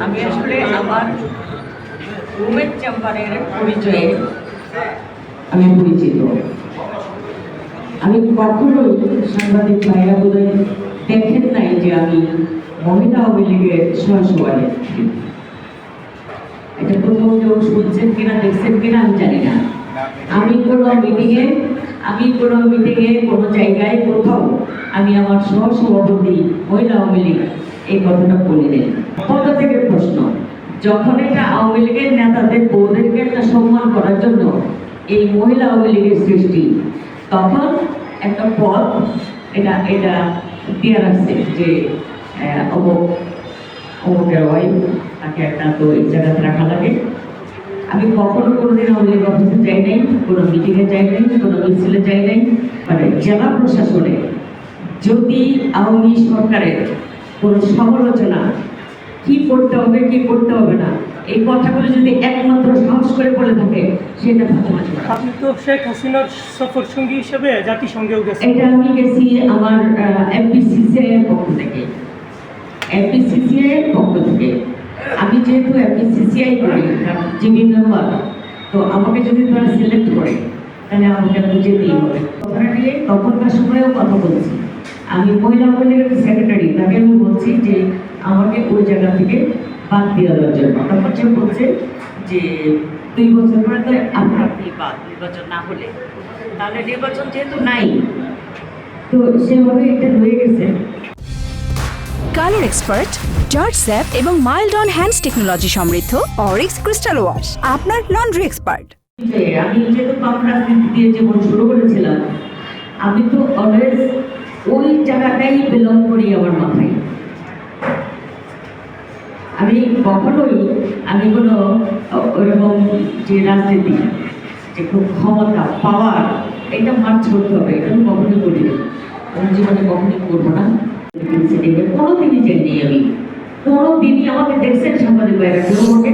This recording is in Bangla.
আমি আসলে আমার রুমের চেম্বারের পরিচয়ে আমি পরিচিত। আমি কখনোই সাংবাদিক ভাইরা বোধহয় দেখেন নাই যে আমি মহিলা আওয়ামী লীগের সহসভানেত্রী। এটা প্রথম কেউ শুনছেন কিনা দেখছেন কিনা আমি জানি না। আমি কোনো মিটিংয়ে কোনো জায়গায় কোথাও আমি আমার সহসভাপতি মহিলা আওয়ামী লীগ এই কথাটা বলিনি। কোথা থেকে প্রশ্ন, যখন এটা আওয়ামী লীগের নেতাদের বউদেরকে একটা সম্মান করার জন্য এই মহিলা আওয়ামী লীগের সৃষ্টি, তখন একটা পদ এটা দিয়ে রাখছে যে অমুকের ওয়াইফ, তাকে একটা তো এই জায়গাতে রাখা লাগে। আমি কখনো কোনোদিন আওয়ামী লীগ অফিসে যাই নাই, কোনো মিটিংয়ে যাই নাই, কোনো মিছিলে যাই নাই। মানে জেলা প্রশাসনে যদি আওয়ামী সরকারের কোনো সমালোচনা কি করতে হবে কি করতে হবে না এই কথাগুলো যদি একমাত্র সাহস করে বলে থাকে সেটা ফাতেমা জোহরা। আপনি তো শেখ হাসিনার সফর সঙ্গী হিসেবে জাতিসংঘেও গেছেন। এটা আমি গেছি আমার এফবিসিসিআই এর পক্ষ থেকে। আমি যেহেতু এফবিসিসিআই করি জিবি মেম্বার, তো আমাকে যদি তারা সিলেক্ট করে তাহলে আমাকে যেতেই হবে। কথাটা নিয়ে তখনকার সময়েও কথা বলছি। আমি মহিলা আওয়ামী লীগের সেক্রেটারি, তাকে আমি বলছি যে আমাকে ওই জায়গা থেকে বাদ দিয়ে দেওয়ার জন্য। তখন সে বলছে যে 2 বছর পরে তো আপনি বাদ, নির্বাচন না হলে, তাহলে নির্বাচন যেহেতু নাই তো সেভাবে এটা রয়ে গেছে। কালার এক্সপার্ট, জর্জ স্যাপ এবং মাইল্ড অন হ্যান্ডস টেকনোলজি সমৃদ্ধ অরিক্স ক্রিস্টাল ওয়াশ আপনার লন্ড্রি এক্সপার্ট। আমি যেহেতু কম রাজনীতি দিয়ে জীবন শুরু করেছিলাম, আমি তো অলওয়েজ ওই জায়গাটাই বিলং করি আমার মাথায়। আমি কখনোই কোনো ওরকম যে রাজনীতি যে খুব ক্ষমতা পাওয়ার এটা মার্চ করতে হবে, এটা আমি কখনোই করি না, আমার জীবনে কখনোই করবো না। কোনোদিনই যাইনি আমি, কোনোদিনই আমাকে দেখছেন সাংবাদিক ভাইরা কেউ আমাকে